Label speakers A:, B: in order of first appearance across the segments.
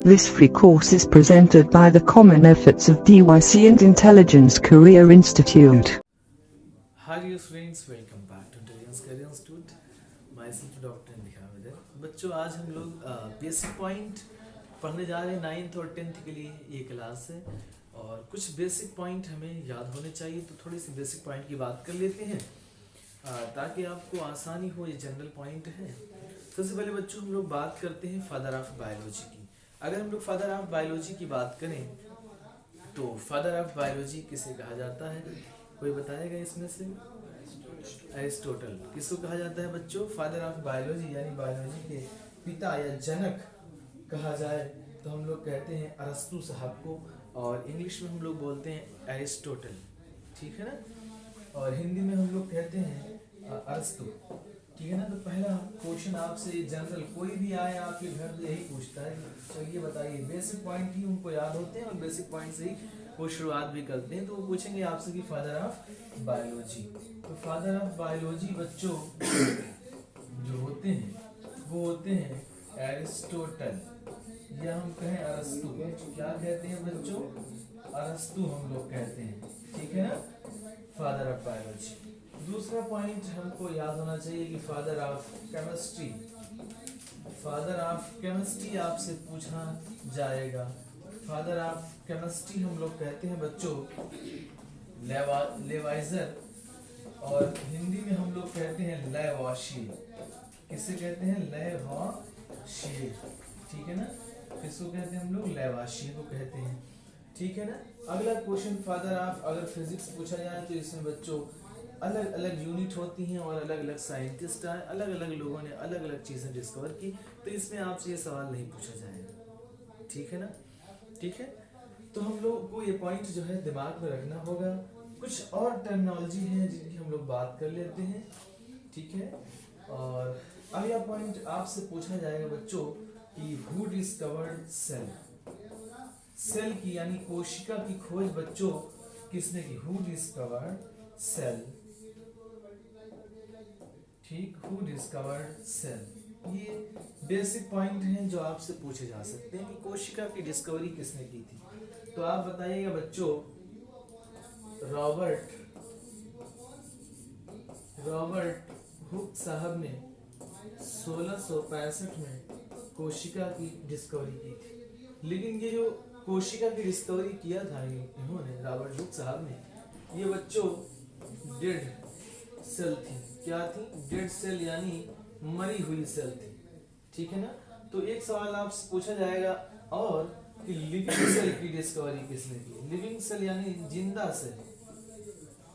A: This free course is presented by the common efforts of DYC and Intelligence Career Institute.
B: Hi dear students, welcome back to Intelligence Career Institute. Myself Dr. Indika Vidya. बच्चों आज हम लोग basic point पढ़ने जा रहे हैं 9th और 10th के लिए ये क्लास है और कुछ बेसिक पॉइंट हमें याद होने चाहिए, तो थोड़ी सी बेसिक पॉइंट की बात कर लेते हैं ताकि आपको आसानी हो। ये जनरल पॉइंट है। सबसे पहले बच्चों हम लोग बात करते हैं फादर ऑफ बायोलॉजी की। अगर हम लोग फादर ऑफ बायोलॉजी की बात करें तो फादर ऑफ बायोलॉजी किसे कहा जाता है? कोई बताएगा इसमें से? एरिस्टोटल। किसको कहा जाता है बच्चों? फादर ऑफ बायोलॉजी यानी बायोलॉजी के पिता या जनक कहा जाए तो हम लोग कहते हैं अरस्तु साहब को, और इंग्लिश में हम लोग बोलते हैं एरिस्टोटल, ठीक है ना। और हिंदी में हम लोग कहते हैं अरस्तु, ठीक है ना। तो पहला क्वेश्चन आपसे जनरल कोई भी आए आपके घर में यही पूछता है, चलिए बताइए। बेसिक पॉइंट ही उनको याद होते हैं और बेसिक पॉइंट से ही वो शुरुआत भी करते हैं। तो वो पूछेंगे आपसे कि फादर ऑफ बायोलॉजी। तो फादर ऑफ बायोलॉजी बच्चों जो होते हैं वो होते हैं एरिस्टोटल, या हम कहें अरस्तु। क्या कहते हैं बच्चों? अरस्तु हम लोग कहते हैं, ठीक है ना, फादर ऑफ बायोलॉजी। दूसरा पॉइंट हमको याद होना चाहिए कि father of chemistry. Father of chemistry आपसे पूछा जाएगा। फादर ऑफ केमिस्ट्री हम लोग कहते हैं बच्चों लेवाइजर, और हिंदी में हम लोग कहते हैं लैवाशियर। किसे कहते हैं? लैवाशियर, ठीक है ना। किसको कहते हैं हम लोग? लैवाशियर को कहते हैं, ठीक है ना। अगला क्वेश्चन फादर ऑफ अगर फिजिक्स पूछा जाए तो इसमें बच्चों अलग अलग यूनिट होती हैं और अलग अलग साइंटिस्ट आए, अलग अलग लोगों ने अलग अलग चीज़ें डिस्कवर की, तो इसमें आपसे ये सवाल नहीं पूछा जाएगा, ठीक है ना। ठीक है, तो हम लोग को ये पॉइंट जो है दिमाग में रखना होगा। कुछ और टर्मिनोलॉजी है जिनकी हम लोग बात कर लेते हैं, ठीक है। और अगला पॉइंट आपसे पूछा जाएगा बच्चों कि हु डिस्कवर्ड सेल। सेल की यानी कोशिका की खोज बच्चों किसने की? हु डिस्कवर्ड सेल, ठीक, हु डिस्कवर्ड सेल। ये बेसिक पॉइंट हैं जो आपसे पूछे जा सकते हैं कि कोशिका की डिस्कवरी किसने की थी। तो आप बताइएगा बच्चों रॉबर्ट हुक साहब ने 1665 में कोशिका की डिस्कवरी की थी। लेकिन ये जो कोशिका की डिस्कवरी किया था इन्होंने, रॉबर्ट हुक साहब ने, ये बच्चों डेड सेल थी। क्या थी? डेड सेल यानी मरी हुई सेल थी, ठीक है ना। तो एक सवाल आपसे पूछा जाएगा और कि लिविंग सेल की डिस्कवरी किसने की? लिविंग सेल यानी जिंदा सेल,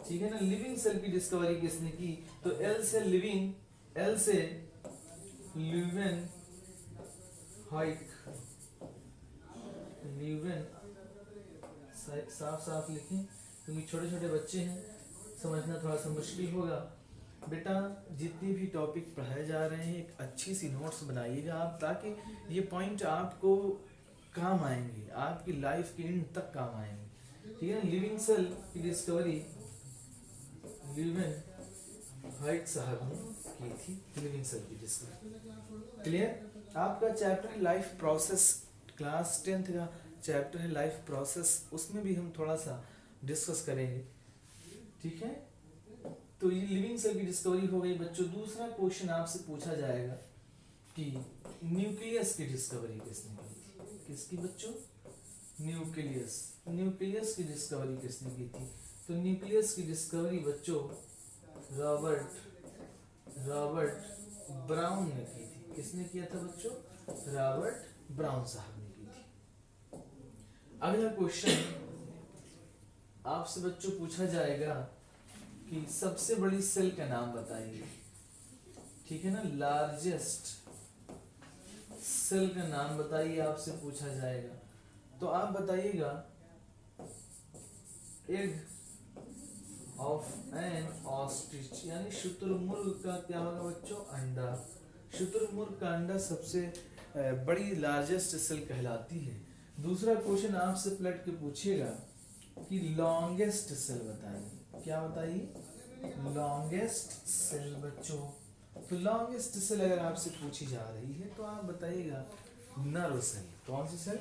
B: ठीक है ना। लिविंग सेल की डिस्कवरी किसने की? तो एल से लिविंग, एल से ल्यूवेन हाइक, ल्यूवेन, साफ साफ लिखें क्योंकि छोटे छोटे बच्चे हैं, समझना थोड़ा सा मुश्किल होगा। बेटा जितनी भी टॉपिक पढ़ाए जा रहे हैं एक अच्छी सी नोट्स बनाइएगा आप, ताकि ये पॉइंट आपको काम आएंगे, आपकी लाइफ के एंड तक काम आएंगे, ठीक है ना। लिविंग सेल की डिस्कवरी ल्यूवेन हाइट साहब ने की थी। लिविंग सेल की डिस्कवरी क्लियर। आपका चैप्टर है लाइफ प्रोसेस, क्लास 10th का चैप्टर है लाइफ प्रोसेस, उसमें भी हम थोड़ा सा डिस्कस करेंगे, ठीक है। तो ये लिविंग सेल की डिस्कवरी हो गई बच्चों। दूसरा क्वेश्चन आपसे पूछा जाएगा कि न्यूक्लियस की डिस्कवरी किसने की थी? किसकी बच्चों? न्यूक्लियस। न्यूक्लियस की डिस्कवरी किसने की थी? तो न्यूक्लियस की डिस्कवरी बच्चों रॉबर्ट ब्राउन ने की थी। किसने किया था बच्चों? रॉबर्ट ब्राउन साहब ने की थी। अगला क्वेश्चन आपसे बच्चों पूछा जाएगा कि सबसे बड़ी सेल का नाम बताइए, ठीक है ना। लार्जेस्ट सेल का नाम बताइए आपसे पूछा जाएगा। तो आप बताइएगा एग ऑफ एन ऑस्ट्रिच, यानी शुतुरमुर्ग का क्या होगा बच्चों? अंडा। शुतुरमुर्ग का अंडा सबसे बड़ी लार्जेस्ट सेल कहलाती है। दूसरा क्वेश्चन आपसे पलट के पूछिएगा कि लॉन्गेस्ट सेल बताइए। क्या बताइए? लॉन्गेस्ट सेल बच्चों। तो लॉन्गेस्ट सेल अगर आपसे पूछी जा रही है तो आप बताइएगा नर्व सेल। कौन सी सेल?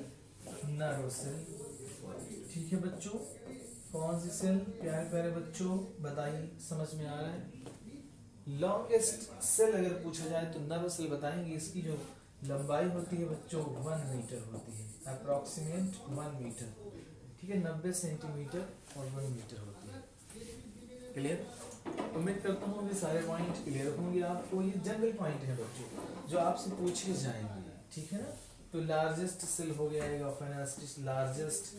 B: Nerve cell. ठीक है बच्चों, कौन सी सेल? प्यारे प्यारे बच्चों बताइए, समझ में आ रहा है? लॉन्गेस्ट सेल अगर पूछा जाए तो नर्व सेल बताएंगे। इसकी जो लंबाई होती है बच्चों 1 मीटर होती है, अप्रोक्सीमेट 1 मीटर। ठीक है, 90 सेंटीमीटर और 1 मीटर होती है। क्लियर? उम्मीद करता हूँ कि सारे पॉइंट क्लियर होंगे आपको। ये जनरल पॉइंट है बच्चों जो आपसे पूछे जाएंगे। ठीक है ना? तो लार्जेस्ट सेल हो गया है लार्जेस्ट,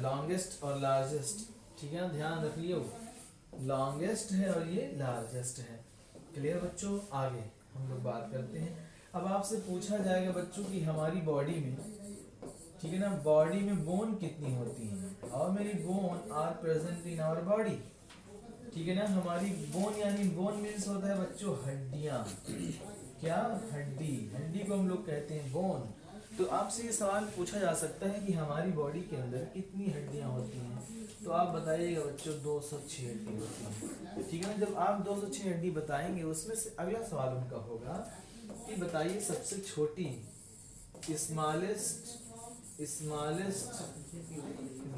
B: लॉन्गेस्ट और लार्जेस्ट। ठीक है ना, ध्यान रखिए, लॉन्गेस्ट है और ये लार्जेस्ट है। क्लियर बच्चों? आगे हम लोग बात करते हैं। अब आपसे पूछा जाएगा बच्चों कि हमारी बॉडी में, ठीक है ना, बॉडी में बोन कितनी होती है? How many bone are present in our body? ठीक है ना, हमारी बोन यानी बोन मीन्स होता है बच्चों हड्डियां। क्या? हड्डी। हड्डी को हम लोग कहते हैं बोन। तो आपसे ये सवाल पूछा जा सकता है कि हमारी बॉडी के अंदर कितनी हड्डियां होती हैं? तो आप बताइएगा बच्चों 206 हड्डी होती है। ठीक है ना, जब आप 206 हड्डी बताएंगे उसमें से अगला सवाल उनका होगा कि बताइए सबसे छोटी, स्मॉलेस्ट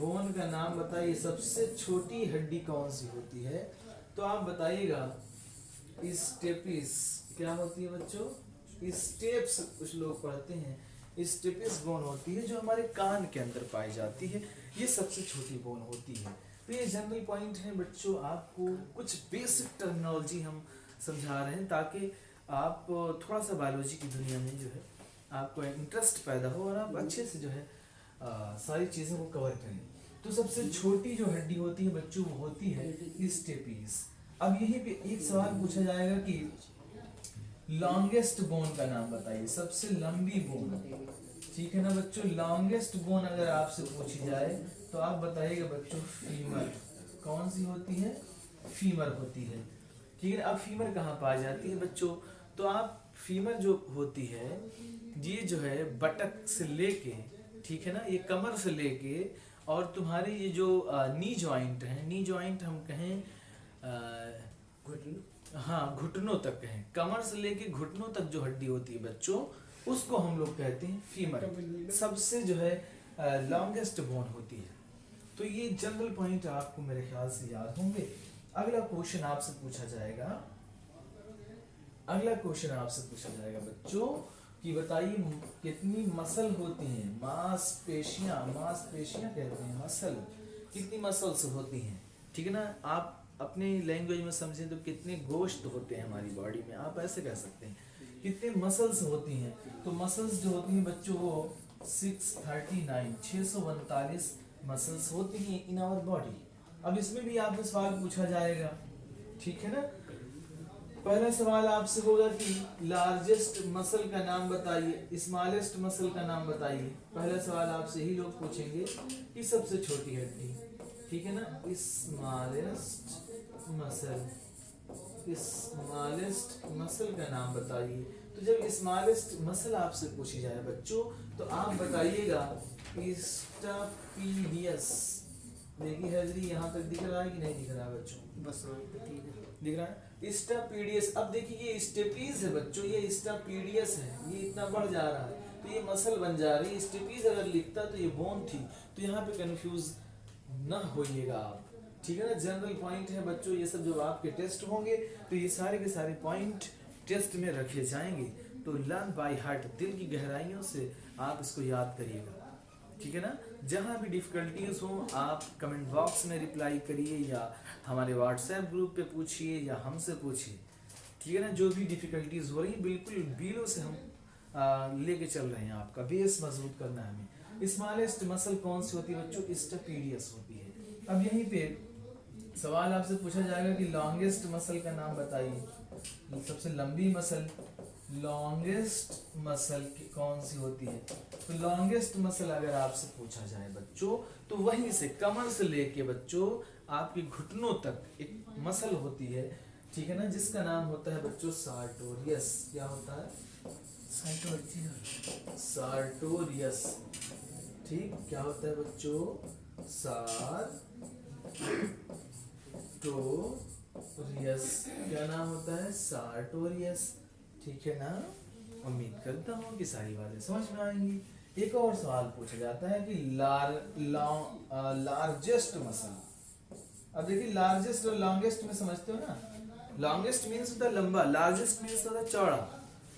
B: बोन का नाम बताइए। सबसे छोटी हड्डी कौन सी होती है? तो आप बताइएगा स्टेपिस। क्या होती है बच्चों? स्टेप्स कुछ लोग पढ़ते हैं। स्टेपिस बोन होती है जो हमारे कान के अंदर पाई जाती है, ये सबसे छोटी बोन होती है। तो ये जनरल पॉइंट है बच्चों, आपको कुछ बेसिक टर्मिनोलॉजी हम समझा रहे हैं ताकि आप थोड़ा सा बायोलॉजी की दुनिया में जो है आपको इंटरेस्ट पैदा हो और आप अच्छे से जो है सारी चीज़ों को कवर करें। तो सबसे छोटी जो हड्डी होती है बच्चों वो होती है स्टेपिस। अब यहीं पे एक सवाल पूछा जाएगा कि लॉन्गेस्ट बोन का नाम बताइए, सबसे लंबी बोन। ठीक है ना बच्चों, लॉन्गेस्ट बोन अगर आपसे पूछी जाए तो आप बताइएगा बच्चों फीमर। कौन सी होती है? फीमर होती है। ठीक है, अब फीमर कहाँ पाई जाती है बच्चों? तो आप फीमर जो होती है ये जो है बटक से लेके, ठीक है ना, ये कमर से लेके और तुम्हारी ये जो नी जॉइंट है, नी जॉइंट हम कहें हाँ घुटनों तक कहें, कमर से लेके घुटनों तक जो हड्डी होती है बच्चों उसको हम लोग कहते हैं फीमर। सबसे जो है लॉन्गेस्ट बोन होती है। तो ये जनरल पॉइंट आपको मेरे ख्याल से याद होंगे। अगला क्वेश्चन आपसे पूछा जाएगा, बच्चों कि बताइए कितनी मसल होती हैं? मांसपेशियां कहते हैं मसल। कितनी मसल्स होती हैं? ठीक है ना, आप अपने लैंग्वेज में समझें तो कितने गोश्त होते हैं हमारी बॉडी में, आप ऐसे कह सकते हैं। कितने मसल्स होती हैं? तो मसल्स जो होती हैं बच्चों वो 639 मसल्स होती हैं इन आवर बॉडी। अब इसमें भी आपसे सवाल पूछा जाएगा, ठीक है ना। पहला सवाल आपसे होगा कि लार्जेस्ट मसल का नाम बताइए, स्मॉलेस्ट मसल का नाम बताइए। पहला सवाल आपसे ही लोग पूछेंगे कि सबसे छोटी हड्डी, ठीक है ना, स्मॉलेस्ट मसल का नाम बताइए। तो जब स्मॉलेस्ट मसल आपसे पूछी जाए बच्चों तो आप बताइएगा स्टापिडियस। देखिए हैजरी यहाँ तक दिख रहा है कि नहीं दिख रहा है बच्चों? बस दिख रहा है स्टापिडियस। अब देखिए ये स्टेपीज है बच्चों, ये स्टापिडियस है, ये इतना बढ़ जा रहा है तो ये मसल बन जा रही है। स्टेपीज अगर लिखता तो ये बोन थी, तो यहाँ पे कंफ्यूज न होइएगा आप, ठीक है ना। जनरल पॉइंट है बच्चों, ये सब जब आपके टेस्ट होंगे तो ये सारे के सारे पॉइंट टेस्ट में रखे जाएंगे। तो लर्न बाय हार्ट, दिल की गहराइयों से आप इसको याद करिएगा, ठीक है ना। जहाँ भी डिफिकल्टीज हो आप कमेंट बॉक्स में रिप्लाई करिए या हमारे व्हाट्सएप ग्रुप पे पूछिए या हमसे पूछिए, ठीक है ना। जो भी डिफिकल्टीज हो रही है बिल्कुल बीलों से हम लेके चल रहे हैं, आपका बेस मजबूत करना है हमें। स्मॉलेस्ट मसल कौन सी होती है बच्चों? स्टेपीडियस होती है। अब यहीं पे सवाल आपसे पूछा जाएगा कि लॉन्गेस्ट मसल का नाम बताइए, सबसे लंबी मसल, लॉन्गेस्ट मसल कौन सी होती है? तो लॉन्गेस्ट मसल अगर आपसे पूछा जाए बच्चों तो वहीं से कमर से लेके बच्चों आपके घुटनों तक एक मसल होती है, ठीक है ना, जिसका नाम होता है बच्चों सार्टोरियस। क्या होता है? सार्टोरियस। ठीक, क्या होता है बच्चों? सार्टोरियस। क्या नाम होता है? सार्टोरियस, ठीक है ना। उम्मीद करता हूँ कि सारी बातें समझ में आएंगी। एक और सवाल पूछा जाता है कि लार्जेस्ट मसल। अब देखिए लार्जेस्ट और लॉन्गेस्ट में समझते हो ना, लॉन्गेस्ट मीन्स होता है लंबा, लार्जेस्ट मीन्स होता है चौड़ा,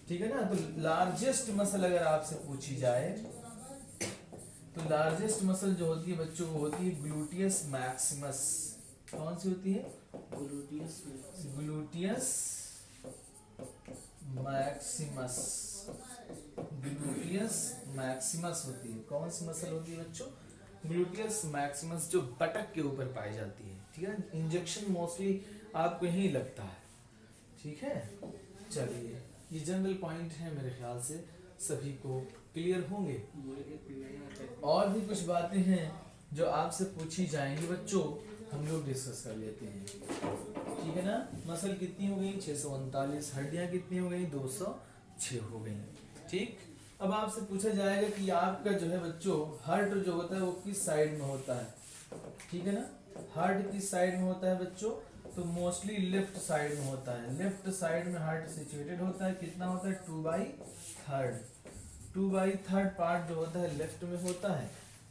B: ठीक है ना। तो लार्जेस्ट मसल अगर आपसे पूछी जाए तो लार्जेस्ट मसल जो होती है बच्चों वो होती है ग्लूटियस मैक्सिमस। कौन सी होती है? Gluteus Maximus. ग्लूटियस मैक्सिमस होती है। कौन सी मसल होती है बच्चों? ग्लूटियस मैक्सिमस, जो बटक के ऊपर पाई जाती है, ठीक है। इंजेक्शन मोस्टली आपको यहीं लगता है, ठीक है। चलिए ये जनरल पॉइंट है, मेरे ख्याल से सभी को क्लियर होंगे। और भी कुछ बातें हैं जो आपसे पूछी जाएंगी बच्चों, हम लोग डिस्कस कर लेते हैं, ठीक है ना। मसल कितनी हो गई? 639। हड्डियां कितनी हो गई? 206 हो गई, ठीक। अब आपसे पूछा जाएगा कि आपका जो है बच्चों हार्ट जो होता है वो किस साइड में होता है, ठीक है ना। हार्ट किस साइड में होता है बच्चों? तो मोस्टली लेफ्ट साइड में होता है। लेफ्ट साइड में हार्ट सिचुएटेड होता है। कितना होता है? 2/3। 2/3 पार्ट जो होता है लेफ्ट में होता है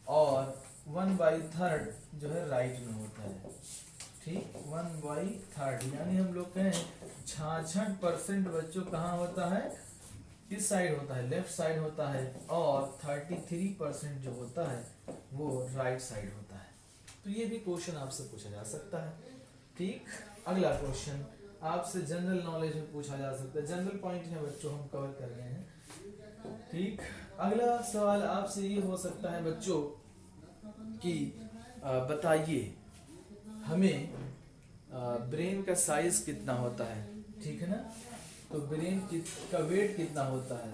B: और 1/3 जो है राइट में होता है, ठीक। 1/3 यानी हम लोग कहें 66% बच्चों कहाँ होता है? किस साइड होता है? लेफ्ट साइड होता है। और 33% जो होता है वो राइट साइड होता है। तो ये भी क्वेश्चन आपसे पूछा जा सकता है, ठीक। अगला क्वेश्चन आपसे जनरल नॉलेज में पूछा जा सकता है। जनरल पॉइंट है बच्चों, हम कवर कर रहे हैं, ठीक। अगला सवाल आपसे ये हो सकता है बच्चों कि बताइए हमें ब्रेन का साइज कितना होता है, ठीक है ना। तो ब्रेन का वेट कितना होता है?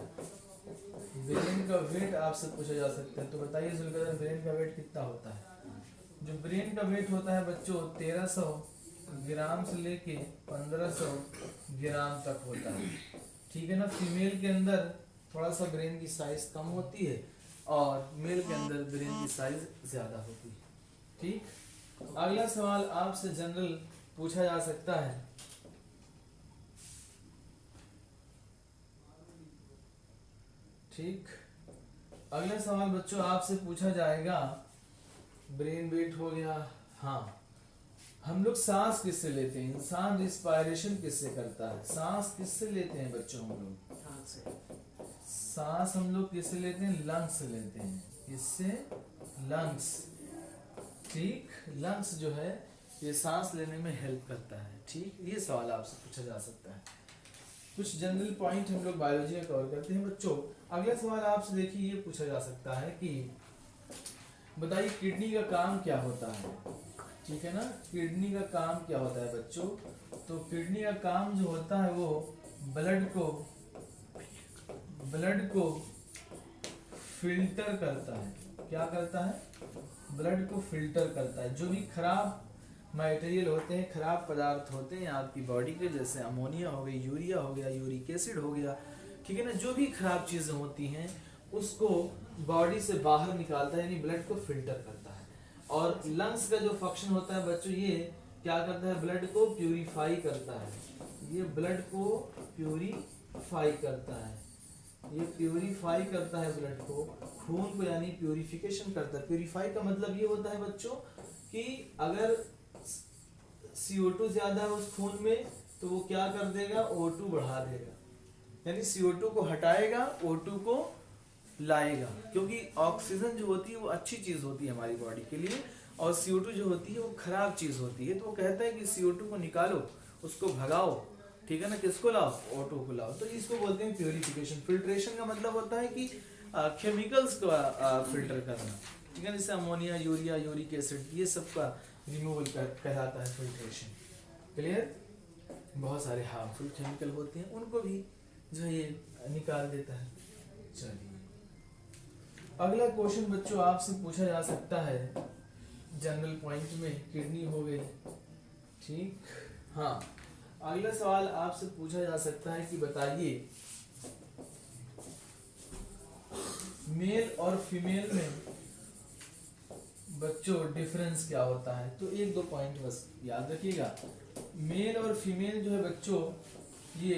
B: ब्रेन का वेट आपसे पूछा जा सकता है। तो बताइए जुल्करन, ब्रेन का वेट कितना होता है? जो ब्रेन का वेट होता है बच्चों 1300 ग्राम से लेके 1500 ग्राम तक होता है, ठीक है ना। फीमेल के अंदर थोड़ा सा ब्रेन की साइज कम होती है और मेल के अंदर ब्रेन की साइज ज्यादा होती है, ठीक। अगला सवाल आपसे जनरल पूछा जा सकता है, ठीक। अगला सवाल बच्चों आपसे पूछा जाएगा, ब्रेन वेट हो गया, हाँ। हम लोग सांस किससे लेते हैं? इंसान रिस्पायरेशन किससे करता है? सांस किससे लेते हैं बच्चों? हम लोग सांस हम लोग किससे लेते हैं? लंग्स से लेते हैं। किससे? लंग्स, ठीक। लंग्स जो है ये सांस लेने में हेल्प करता है, ठीक। ये सवाल आपसे पूछा जा सकता है। कुछ जनरल पॉइंट हम लोग बायोलॉजी में कवर करते हैं बच्चों। अगला सवाल आपसे देखिए ये पूछा जा सकता है कि बताइए किडनी का काम क्या होता है, ठीक है ना। किडनी का काम क्या होता है बच्चों? तो किडनी का काम जो होता है वो ब्लड को फिल्टर करता है। क्या करता है? ब्लड को फिल्टर करता है। जो भी खराब मटेरियल होते हैं, खराब पदार्थ होते हैं आपकी बॉडी के, जैसे अमोनिया हो गई, यूरिया हो गया, यूरिक एसिड हो गया, ठीक है ना। जो भी खराब चीजें होती हैं उसको बॉडी से बाहर निकालता है, यानी ब्लड को फिल्टर करता है। और लंग्स का जो फंक्शन होता है बच्चों, ये क्या करता है? ब्लड को प्यूरिफाई करता है। ये ब्लड को प्यूरिफाई करता है। ये प्यूरिफाई करता है ब्लड को, खून को, यानी प्यूरिफिकेशन करता है। प्यूरिफाई का मतलब ये होता है बच्चों कि अगर CO2 ज्यादा है उस खून में तो वो क्या कर देगा? O2 बढ़ा देगा, यानी CO2 को हटाएगा, O2 को लाएगा। क्योंकि ऑक्सीजन जो होती है वो अच्छी चीज होती है हमारी बॉडी के लिए, और CO2 जो होती है वो खराब चीज होती है। तो वो कहता है कि CO2 को निकालो, उसको भगाओ, ठीक है ना। किसको लाओ? O2 को लाओ। तो इसको बोलते हैं प्यूरिफिकेशन। फिल्ट्रेशन का मतलब होता है कि केमिकल्स को फिल्टर करना, ठीक है। जैसे अमोनिया, यूरिया, यूरिक एसिड, ये सब का रिमूवल कहलाता है फिल्ट्रेशन। क्लियर? बहुत सारे हार्मफुल केमिकल होते हैं, उनको भी जो है ये निकाल देता है। चलिए अगला क्वेश्चन बच्चों आपसे पूछा जा सकता है जनरल पॉइंट में, किडनी हो गई, ठीक। हाँ, अगला सवाल आपसे पूछा जा सकता है कि बताइए मेल और फीमेल में बच्चों डिफरेंस क्या होता है? तो एक दो पॉइंट बस याद रखिएगा। मेल और फीमेल जो है बच्चों ये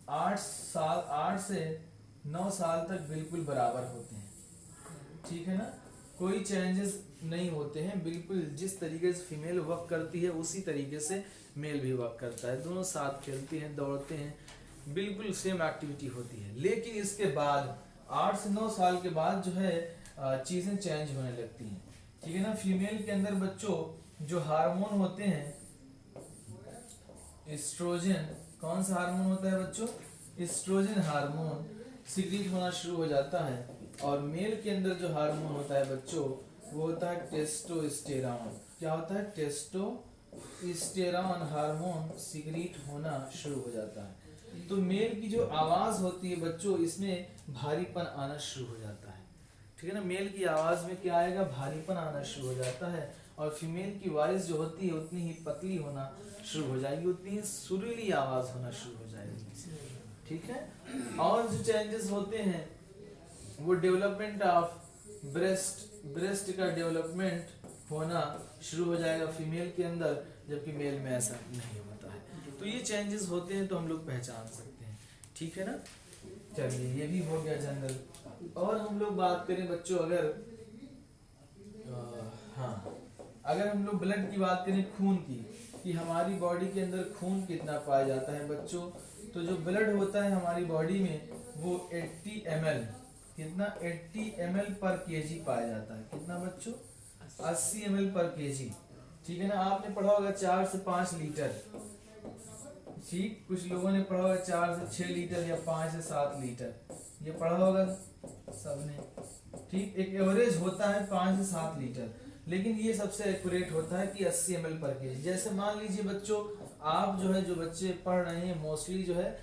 B: 8 से 9 साल तक बिल्कुल बराबर होते हैं, ठीक है ना, कोई चेंजेस नहीं होते हैं, बिल्कुल जिस तरीके से फीमेल वर्क करती है उसी तरीके से मेल भी वर्क करता है, दोनों साथ खेलते हैं, दौड़ते हैं, बिल्कुल सेम एक्टिविटी होती है। लेकिन इसके बाद 8 से 9 साल के बाद जो है चीज़ें चेंज होने लगती हैं, ठीक है ना। फीमेल के अंदर बच्चों जो हार्मोन होते हैं, एस्ट्रोजन, कौन सा हार्मोन होता है बच्चों, एस्ट्रोजन हार्मोन सीक्रेट होना शुरू हो जाता है, और मेल के अंदर जो हार्मोन होता है बच्चों वो होता है टेस्टोस्टेरॉन। क्या होता है, टेस्टोस्टेरॉन हार्मोन सीक्रेट होना शुरू हो जाता है। तो मेल की जो आवाज होती है बच्चों, इसमें भारीपन आना शुरू हो जाता है, ठीक है ना। मेल की आवाज में क्या आएगा, भारीपन आना शुरू हो जाता है, और फीमेल की वॉइस जो होती है उतनी ही पतली होना शुरू हो जाएगी, उतनी ही सुरीली आवाज होना शुरू हो जाएगी, ठीक है। और जो चेंजेस होते हैं वो डेवलपमेंट ऑफ ब्रेस्ट का डेवलपमेंट होना शुरू हो जाएगा फीमेल के अंदर, जबकि मेल में ऐसा नहीं होता है। तो ये चेंजेस होते हैं तो हम लोग पहचान सकते हैं, ठीक है ना। चलिए ये भी हो गया जनरल। और हम लोग बात करें बच्चों, अगर हम लोग ब्लड की बात करें, खून की, कि हमारी बॉडी के अंदर खून कितना पाया जाता है बच्चों, तो जो ब्लड होता है हमारी बॉडी में वो 80 ml, कितना 80 ml पर केजी पाया जाता है, कितना बच्चों 80 ml पर केजी, ठीक है ना। आपने पढ़ा होगा 4 से 5 लीटर, ठीक, कुछ लोगों ने पढ़ा होगा 4 से 6 लीटर या 5 से 7 लीटर, ये पढ़ा होगा सबने, ठीक। एक एवरेज होता है 5 से 7 लीटर, लेकिन ये सबसे एक्यूरेट होता है कि 80 ml पर केजी। जैसे मान लीजिए बच्चों, आप जो है, जो बच्चे पढ़ रहे हैं मोस्टली जो है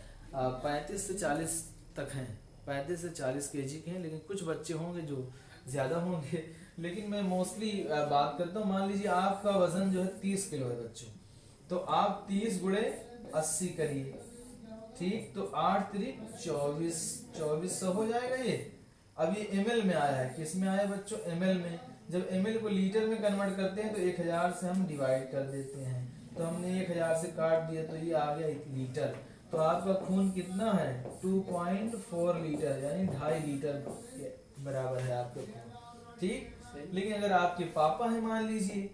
B: 35 से 40 तक हैं, 35 से 40 केजी के हैं, लेकिन कुछ बच्चे होंगे जो ज़्यादा होंगे, लेकिन मैं मोस्टली बात करता हूँ। मान लीजिए आपका वजन जो है 30 किलो है बच्चों, तो आप 30 गुणे 80 करिए, ठीक, तो 8 त्रिक 2400 हो जाएगा ये। अब ये ml में आया है, किस में आया बच्चों, ml में। जब ml को लीटर में कन्वर्ट करते हैं तो 1000 से हम डिवाइड कर देते हैं, तो हमने 1000 से काट दिया तो ये आ गया 1 लीटर। तो आपका खून कितना है, 2.4 लीटर, यानी 2.5 लीटर के बराबर है आपका खून, ठीक। लेकिन अगर आपके पापा है, मान लीजिए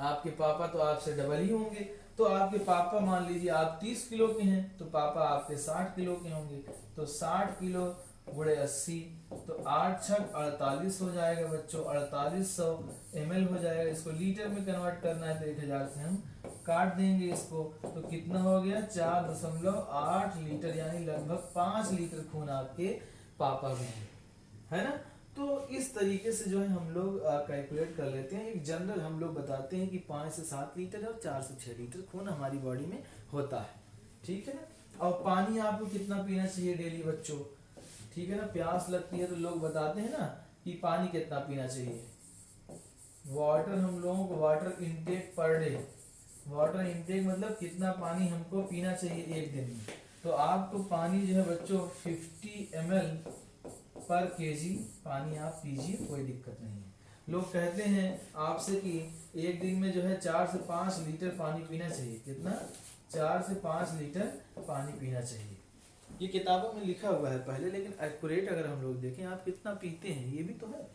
B: आपके पापा तो आपसे डबल ही होंगे, तो आपके पापा मान लीजिए आप 30 किलो के हैं, तो पापा आपके 60 किलो के होंगे, तो 60 किलो गुणे 80, तो 8 छक 48 हो जाएगा बच्चों, 4800 ml हो जाएगा। इसको लीटर में कन्वर्ट करना है तो 1000 से हम काट देंगे इसको, तो कितना हो गया, 4.8 लीटर, यानी लगभग 5 लीटर खून आपके पापा में है ना। तो इस तरीके से जो है हम लोग कैलकुलेट कर लेते हैं। एक जनरल हम लोग बताते हैं कि 5 से 7 लीटर और 4 से 6 लीटर खून हमारी बॉडी में होता है, ठीक है ना। और पानी आपको कितना पीना चाहिए डेली बच्चों, ठीक है ना। प्यास लगती है तो लोग बताते हैं ना कि पानी कितना पीना चाहिए। वाटर, हम लोगों को water intake per day, water intake मतलब कितना पानी हमको पीना चाहिए एक दिन में। तो आपको पानी जो है बच्चों 50 ml पर केजी पानी आप पीजिए, कोई दिक्कत नहीं है। लोग कहते हैं आपसे कि एक दिन में जो है 4 से 5 लीटर पानी पीना चाहिए, कितना, 4 से 5 लीटर पानी पीना चाहिए। ये किताबों में लिखा हुआ है पहले, लेकिन एक्यूरेट अगर हम लोग देखें आप कितना पीते हैं ये भी तो है,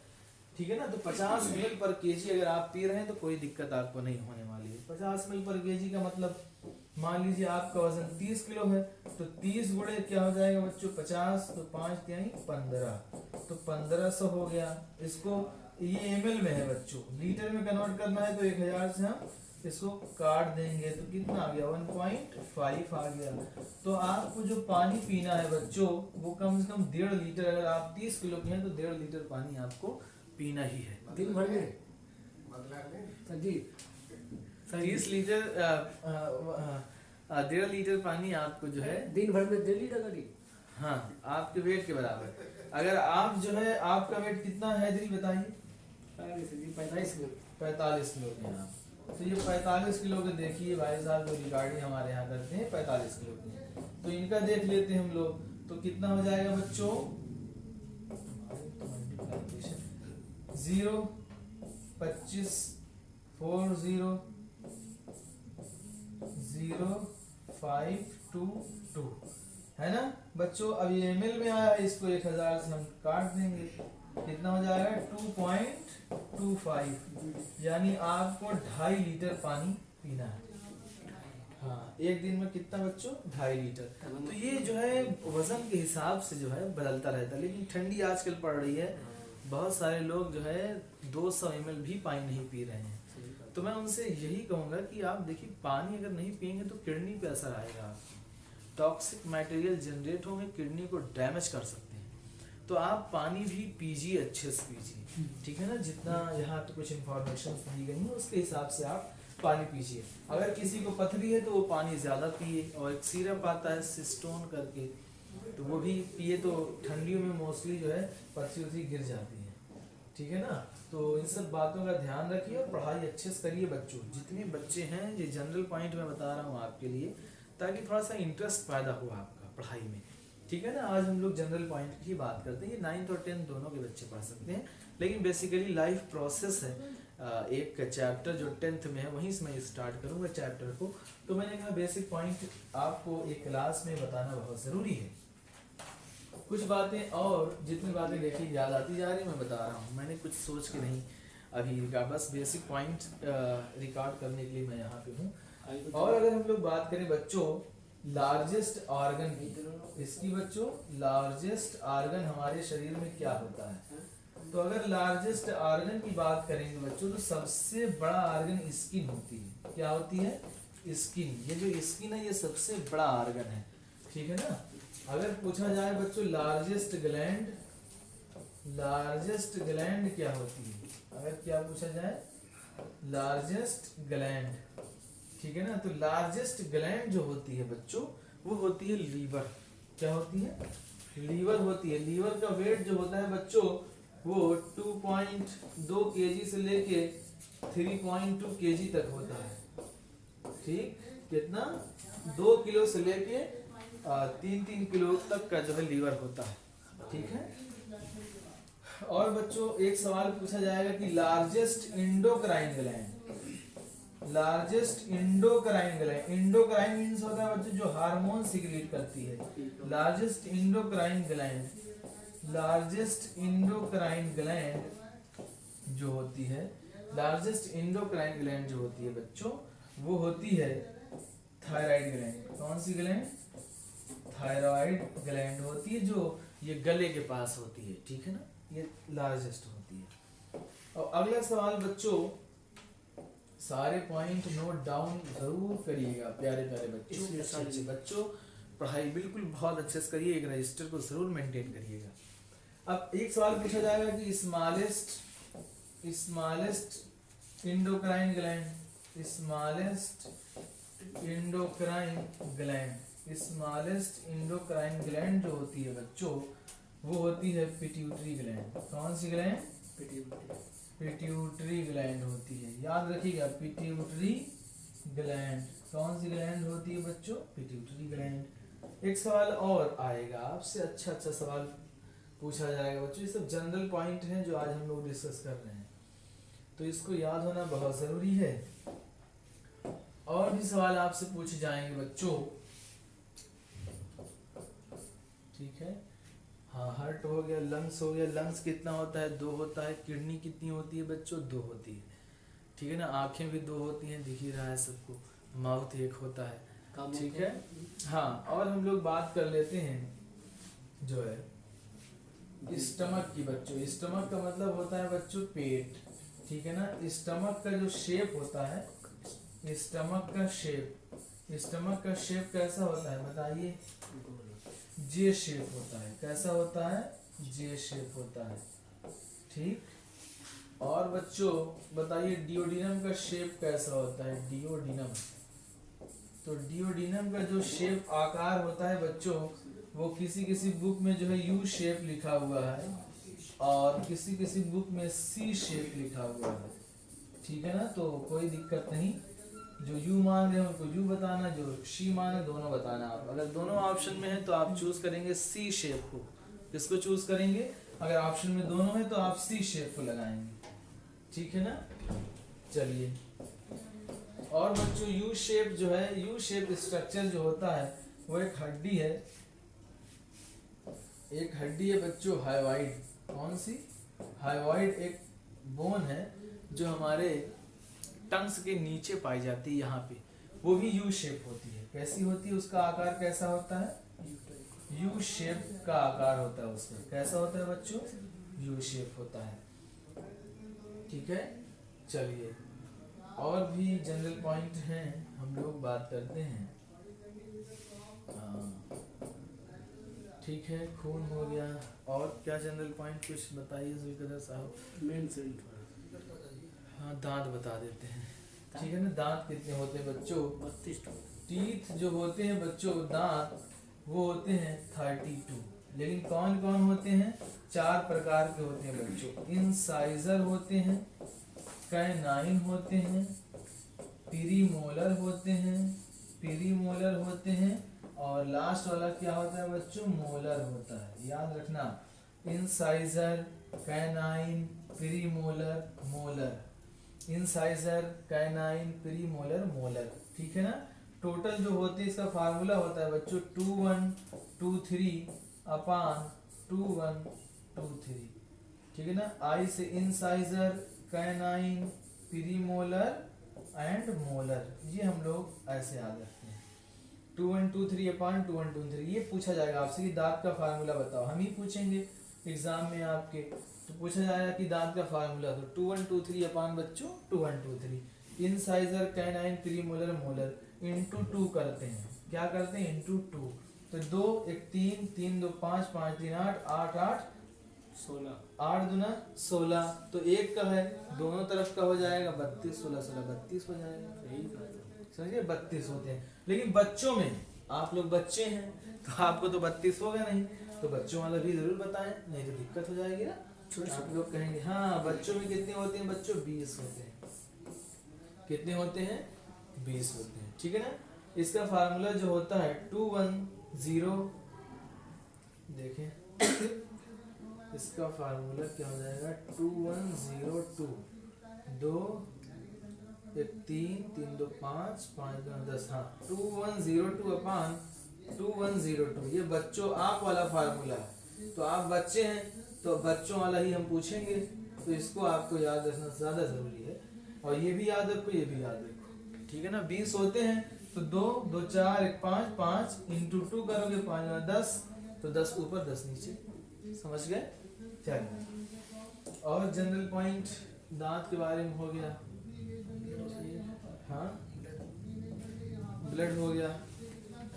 B: ठीक है ना। तो 50 ml पर केजी अगर आप पी रहे हैं तो कोई दिक्कत आपको नहीं होने वाली है। 50 ml पर केजी का मतलब, मान लीजिए आपका वजन 30 किलो है, तो 30 गुणे क्या हो जाएगा बच्चों, 50, तो 5 यानी 15, तो 1500 हो गया। इसको ये ml में है बच्चों, लीटर में कन्वर्ट करना है तो 1000 से हम इसको काट देंगे, तो कितना आ गया, 1.5 आ गया। तो आपको जो पानी पीना है बच्चों वो कम से कम 1.5 लीटर, अगर आप 30 किलो के हैं तो 1.5 लीटर पानी आपको पीना ही है
C: दिन भर में।
B: 30 लीटर 1.5 लीटर पानी आपको जो है
C: दिन भर में 1.5 लीटर करी।
B: हाँ, आपके वेट के बराबर। अगर आप जो है, आपका वेट कितना है दिल बताइए,
C: 45 किलो।
B: 45 किलो के हैं आप, तो ये 45 किलो के देखिए भाई साहब, जो रिकॉर्डिंग हमारे यहाँ करते हैं 45 किलो के, तो इनका देख लेते हैं हम लोग, तो कितना हो जाएगा बच्चों, 0 25 4 0 0 5 2 2, है ना बच्चों। अब ये ml में आया है, इसको 1000 से हम काट देंगे, कितना हो जाएगा 2.25, यानी आपको 2.5 लीटर पानी पीना है। हाँ, एक दिन में कितना बच्चों 2.5 लीटर। तो ये जो है वजन के हिसाब से जो है बदलता रहता है, लेकिन ठंडी आजकल पड़ रही है, बहुत सारे लोग जो है 200 ml भी पानी नहीं पी रहे हैं। तो मैं उनसे यही कहूँगा कि आप देखिए पानी अगर नहीं पियेंगे तो किडनी पे असर आएगा, आपकी टॉक्सिक मटेरियल जनरेट होंगे, किडनी को डैमेज कर सकते हैं। तो आप पानी भी पीजिए, अच्छे से पीजिए, ठीक है ना। जितना यहाँ तो कुछ इन्फॉर्मेशन दी गई है उसके हिसाब से आप पानी पीजिए। अगर किसी को पथरी है तो वो पानी ज़्यादा पिए, और एक सिरप आता है सिस्टोन करके, तो वो भी पिए, तो ठंडियों में मोस्टली जो है पथरी उथरी गिर जाती है, ठीक है ना। तो इन सब बातों का ध्यान रखिए और पढ़ाई अच्छे से करिए बच्चों। जितने बच्चे हैं, ये जनरल पॉइंट मैं बता रहा हूँ आपके लिए, ताकि थोड़ा सा इंटरेस्ट पैदा हो आपका पढ़ाई में, ठीक है ना। आज हम लोग जनरल पॉइंट की बात करते हैं। ये 9th और 10th दोनों के बच्चे पढ़ सकते हैं, लेकिन बेसिकली लाइफ प्रोसेस है। एक चैप्टर जो 10th में है वहीं से मैं स्टार्ट करूँगा चैप्टर को। तो मैंने कहा बेसिक पॉइंट आपको एक क्लास में बताना बहुत ज़रूरी है। कुछ बातें और जितनी बातें देखी याद आती जा रही मैं बता रहा हूँ, मैंने कुछ सोच के नहीं अभी का, बस बेसिक पॉइंट रिकॉर्ड करने के लिए मैं यहाँ पे हूँ। और अगर हम लोग बात करें बच्चों लार्जेस्ट ऑर्गन की, इसकी बच्चों लार्जेस्ट ऑर्गन हमारे शरीर में क्या होता है, तो अगर लार्जेस्ट ऑर्गन की बात करेंगे बच्चों तो सबसे बड़ा ऑर्गन स्किन होती है। क्या होती है? स्किन। ये जो स्किन है ये सबसे बड़ा ऑर्गन है, ठीक है ना। अगर पूछा जाए बच्चों लार्जेस्ट ग्लैंड क्या होती है, अगर क्या पूछा जाए लार्जेस्ट ग्लैंड, ठीक है ना। तो लार्जेस्ट ग्लैंड जो होती है बच्चों वो होती है लीवर। क्या होती है? लीवर होती है। लीवर का वेट जो होता है बच्चों वो 2.2 kg से लेके 3.2 kg तक होता है, ठीक। कितना? 2 किलो से लेके 3 किलो तक का जो है लीवर होता है, ठीक है। और बच्चों एक सवाल पूछा जाएगा कि largest endocrine gland, largest endocrine gland, endocrine means होता है बच्चों जो हार्मोन सिक्रीट करती है। Largest endocrine gland, largest endocrine gland जो होती है, लार्जेस्ट इंडोक्राइन ग्लैंड जो होती है बच्चों वो होती है थायराइड ग्लैंड। कौन सी ग्लैंड? थायराइड ग्लैंड होती है, जो ये गले के पास होती है, ठीक है ना। ये लार्जेस्ट होती है। और अगला सवाल बच्चों, सारे पॉइंट नोट डाउन जरूर करिएगा प्यारे प्यारे बच्चों। अच्छे बच्चों पढ़ाई बिल्कुल बहुत अच्छे से करिए, एक रजिस्टर को जरूर मेंटेन करिएगा। अब एक सवाल पूछा जाएगा कि smallest endocrine gland, smallest endocrine gland, smallest endocrine gland जो होती है बच्चों वो होती है पिट्यूटरी ग्लैंड। कौन सी ग्लैंड? पिट्यूटरी ग्लैंड होती है, याद रखिएगा पिट्यूटरी ग्लैंड। कौन सी ग्लैंड होती है बच्चों? Pituitary gland. एक सवाल और आएगा आपसे, अच्छा सवाल पूछा जाएगा बच्चों। ये सब जनरल पॉइंट हैं जो आज हम लोग डिस्कस कर रहे हैं, तो इसको याद होना बहुत जरूरी है। और भी सवाल आपसे पूछे जाएंगे बच्चों, ठीक है। हाँ, हार्ट हो गया, लंग्स हो गया। लंग्स कितना होता है? 2 होता है। किडनी कितनी होती है बच्चों? 2 होती है, ठीक है ना। आंखें भी 2 होती हैं, दिख ही रहा है सबको। माउथ 1 होता है, ठीक है। हाँ, और हम लोग बात कर लेते हैं जो है स्टमक की बच्चों। स्टमक का मतलब होता है बच्चों पेट, ठीक है ना। स्टमक का जो शेप होता है, स्टमक का शेप कैसा होता है बताइए? जे शेप होता है। कैसा होता है? जे शेप होता है, ठीक। और बच्चों बताइए डिओडिनम का शेप कैसा होता है? डिओडिनम, तो डिओडिनम का जो शेप आकार होता है बच्चों वो किसी बुक में जो है यू शेप लिखा हुआ है और किसी बुक में सी शेप लिखा हुआ है, ठीक है ना। तो कोई दिक्कत नहीं, जो यू मान रहे हैं उनको यू बताना, जो सी माने दोनों बताना। आप अगर दोनों ऑप्शन में है तो आप चूज करेंगे सी शेप को। किसको चूज करेंगे? अगर ऑप्शन में दोनों है तो आप सी शेप को लगाएंगे, ठीक है ना। चलिए, और बच्चों यू शेप जो है, यू शेप स्ट्रक्चर जो होता है वो एक हड्डी है, एक हड्डी है बच्चों हाइवाइड। कौन सी? हाइवाइड एक बोन है जो हमारे टंग्स के नीचे पाई जाती है, यहाँ पे। वो भी यू शेप होती है। कैसी होती है? उसका आकार कैसा होता है? यू शेप का आकार होता है उसका। कैसा होता है बच्चों? यू शेप होता है। ठीक है, चलिए और भी जनरल पॉइंट हैं, हम लोग बात करते हैं। ठीक है, खून हो गया। और क्या जनरल पॉइंट कुछ बताइए जुल्कदर साहब।
C: मेन सेंट
B: हाँ, दांत बता देते हैं। ठीक है ना, दांत कितने होते हैं बच्चों?
C: 32
B: टीथ जो होते हैं बच्चों, दांत, वो होते हैं 32। लेकिन कौन कौन होते हैं? 4 प्रकार के होते हैं बच्चों। इंसाइजर होते हैं, कैनाइन होते हैं, पीरीमोलर होते हैं, और लास्ट वाला क्या होता है बच्चों? मोलर होता है। याद रखना, incisor, canine, premolar, molar. Incisor, canine, premolar, molar. ठीक है ना। टोटल जो होते हैं, इसका फार्मूला होता है बच्चों 2123 अपान 2123। ठीक है ना। आई से इंसाइजर, कैनाइन, पीरीमोलर एंड मोलर, ये हम लोग ऐसे याद रखते हैं। 2123 अपान 2123। ये पूछा जाएगा आपसे कि दांत का फार्मूला बताओ। हम ही पूछेंगे एग्जाम में आपके, तो पूछा जाएगा कि दांत का फार्मूला। तो 2123 अपान बच्चों 2123 incisor, canine, premolar, molar into 2 करते हैं। क्या करते हैं? इंटू 2। तो 2 1 3, 3 2 5, 5 3 8, 8 8
C: 16
B: 8 दूना 16। तो एक का है, दोनों तरफ का हो जाएगा 32, 16 16 32 हो जाएगा।
C: यही कहा था।
B: समझिए, 32 होते हैं। लेकिन बच्चों में, आप लोग बच्चे हैं तो आपको तो 32 होगा नहीं, तो बच्चों वाला भी जरूर बताएं, नहीं तो दिक्कत हो जाएगी ना। आप लोग कहेंगे हाँ बच्चों में कितने होते हैं बच्चों? 20 होते हैं। कितने होते हैं? 20 होते हैं। ठीक है ना। इसका फार्मूला जो होता है 210, देखें इसका फार्मूला क्या हो जाएगा? 2102 2 1 3 3 2 5 5 2 10। हाँ, 2102 अपान 2102। ये बच्चों आप वाला फार्मूला है। तो आप बच्चे हैं तो बच्चों वाला ही हम पूछेंगे, तो इसको आपको याद रखना ज़्यादा ज़रूरी है। और ये भी याद रखो, ये भी याद रखो। ठीक है ना। 20 होते हैं तो 2 2 4 1 5 5 इंटू 2 करोगे 5 9 10, तो 10 ऊपर 10 नीचे। समझ गए? चलिए और जनरल पॉइंट दांत के बारे में हो गया। हाँ, ब्लड हो गया।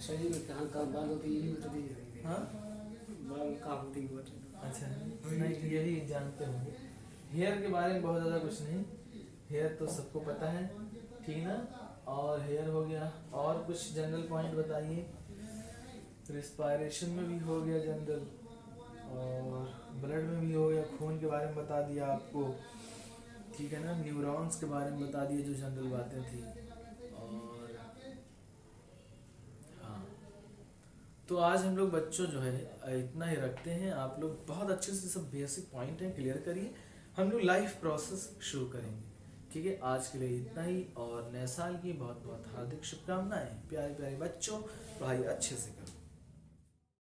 C: शरीर में कहाँ बाल होती है, ये बता दीजिए।
B: हाँ,
C: बाल कहाँ होती है बता।
B: अच्छा, नहीं यही जानते होंगे। हेयर के बारे में बहुत ज़्यादा कुछ नहीं, हेयर तो सबको पता है। ठीक ना। और हेयर हो गया। और कुछ जनरल पॉइंट बताइए। रिस्पायरेशन में भी हो गया जनरल, और ब्लड में भी हो गया, खून के बारे में बता दिया आपको। ठीक है ना। न्यूरॉन्स के बारे में बता दिए जो जनरल बातें थी। और हाँ, तो आज हम लोग बच्चों जो है इतना ही रखते हैं। आप लोग बहुत अच्छे से सब बेसिक पॉइंट हैं क्लियर करिए, हम लोग लाइफ प्रोसेस शुरू करेंगे। ठीक है, आज के लिए इतना ही। और नए साल की बहुत बहुत हार्दिक शुभकामनाएं। प्यारे प्यारे बच्चों, पढ़ाई अच्छे से करें।